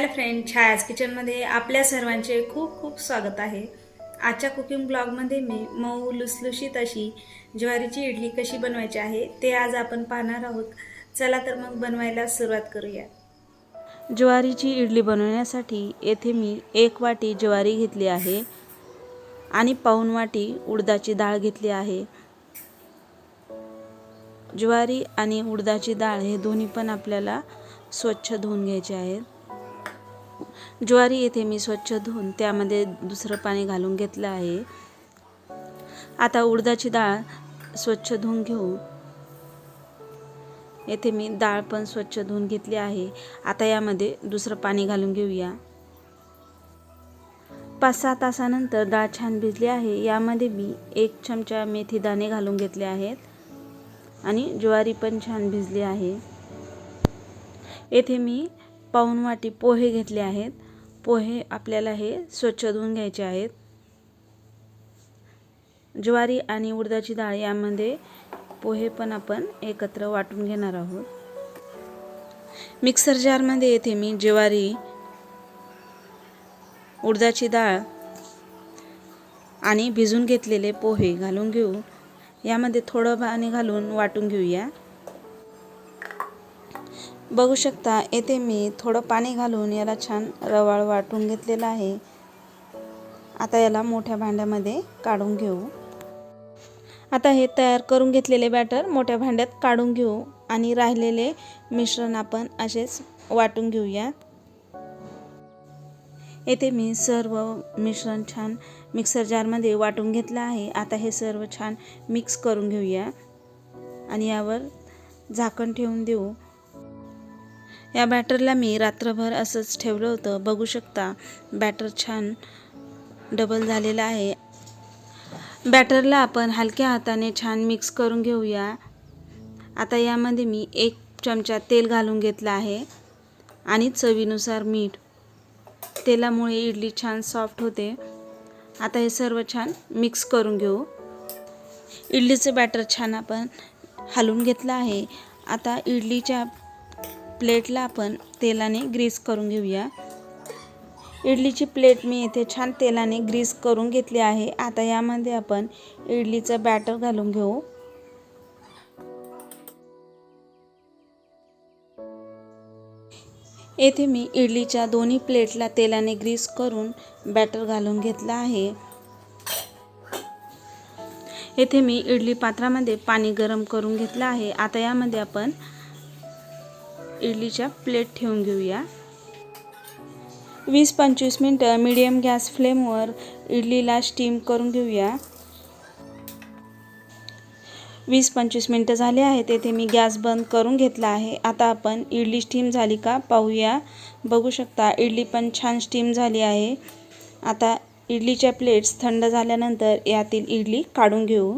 Hello friend, छायाज किचनमध्ये आपल्या सर्वांचे खूप खूप स्वागत आहे। आजच्या कुकिंग ब्लॉगमध्ये मी मऊ लुसलुशीत अशी ज्वारीची इडली कशी बनवायची आहे ते आज आपण पाहणार आहोत। चला तर मग बनवायला सुरुवात करूया। ज्वारीची इडली बनवण्यासाठी येथे मी 1 वाटी ज्वारी घेतली आहे आणि पाऊण वाटी उडदाची डाळ घेतली आहे। ज्वारी आणि उडदाची डाळ हे दोन्ही पण आपल्याला स्वच्छ धुवून घ्यायचे आहेत। ज्वारी येथे मी स्वच्छ धुवून त्यामध्ये दुसरं पाणी घालून घेतलं आहे। आता उडदाची डाळ स्वच्छ धुवून घेऊ। येथे मी डाळ पण स्वच्छ धुवून घेतली आहे। आता यामध्ये दुसरं पाणी घालून घेऊया। 5-6 तासानंतर डाळ छान भिजली आहे। यामध्ये मी 1 चमचा मेथी दाणे घालून घेतले आहेत आणि ज्वारी पण छान भिजली आहे। येथे मी पाऊण वाटी पोहे घेतले आहेत। पोहे आपल्याला हे स्वच्छ धुवून घ्यायचे आहेत। ज्वारी आणि उडदाची डाळ यामध्ये पोहे पण आपण एकत्र वाटून घेणार आहोत। मिक्सर जार मध्ये येथे मी ज्वारी, उडदाची डाळ आणि भिजून घेतलेले पोहे घालून घेऊ। यामध्ये थोडं पाणी घालून वाटून घेऊया। बघू शकता येथे मी थोडं पाणी घालून याला छान रवाळ वाटून घेतलेला आहे। आता याला मोठ्या भांड्यामध्ये काढून घेऊ। आता हे तयार करून घेतलेले बॅटर मोठ्या भांड्यात काढून घेऊ आणि राहिलेले मिश्रण आपण असेच वाटून घेऊया। येथे मी सर्व मिश्रण छान मिक्सर जार मध्ये वाटून घेतलं आहे। आता हे सर्व छान मिक्स करून घेऊया आणि यावर झाकण ठेवून देऊ। या बॅटरला मी रात्रभर असंच ठेवलं होतं। बघू शकता बॅटर छान डबल झालेला आहे। बॅटरला आपण हलक्या हाताने छान मिक्स करून घेऊया। आता यामध्ये मी 1 चमचा तेल घालून घेतला आहे आणि चवीनुसार मीठ। तेलामुळे इडली छान सॉफ्ट होते। आता हे सर्व छान मिक्स करून घेऊ। इडलीचे बॅटर छान आपण हलवून घेतलं आहे। आता इडलीच्या प्लेटला आपण तेलाने ग्रीस करून घेऊया। इडलीची प्लेट मी इथे छान तेलाने ग्रीस करून घेतली आहे। आता यामध्ये आपण इडलीचं बॅटर घालून घेऊ। येथे मी इडलीच्या दोन्ही प्लेटला तेलाने ग्रीस करून बॅटर घालून घेतला आहे। येथे मी इडली पात्रामध्ये पाणी गरम करून घेतलं आहे। आता यामध्ये आपण इडलीच्या प्लेट ठेवून घेऊया। 20-25 मिनिटं मीडियम गॅस फ्लेमवर इडलीला स्टीम करून घेऊया। 20-25 मिनिटं झाले आहेत। येथे मी गॅस बंद करून घेतला आहे। आता आपण इडली स्टीम झाली का पाहूया। बघू शकता इडली पण छान स्टीम झाली आहे। आता इडलीच्या प्लेट्स थंड झाल्यानंतर यातील इडली काढून घेऊ।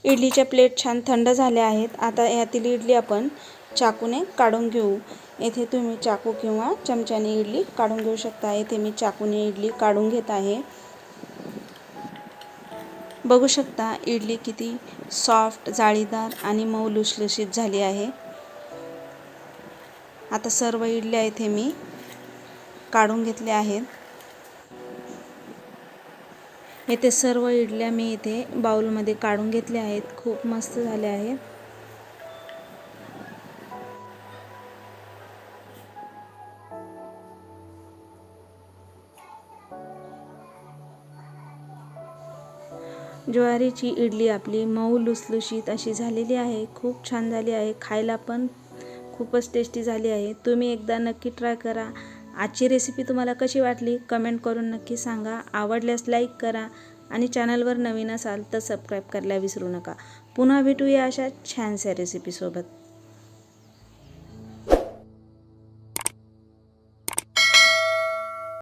इडलीच्या प्लेट छान थंड झाल्या आहेत। आता यातील इडली आपण चाकूने काढून घेऊ। येथे तुम्ही चाकू किंवा चमच्याने इडली काढून घेऊ शकता। येथे मी चाकूने इडली काढून घेत आहे। बघू शकता इडली किती सॉफ्ट, जाळीदार आणि मऊ लुसलुशीत झाली आहे। आता सर्व इडल्या इथे मी काढून घेतल्या आहेत। येथे सर्व इडल्या मी इथे बाउलमध्ये काढून घेतल्या आहेत। खूप मस्त झाल्या आहेत। ज्वारीची इडली आपली मऊ लुसलुशीत अशी झालेली आहे। खूप छान झाली आहे। खायला पण खूपच टेस्टी झाली आहे। तुम्ही एकदा नक्की ट्राय करा। आजची रेसिपी तुम्हाला कशी वाटली कमेंट करून नक्की सांगा। आवडल्यास लाईक करा आणि चॅनलवर नवीन असाल तर सबस्क्राईब करायला विसरू नका। पुन्हा भेटूया अशा छानशा रेसिपी सोबत।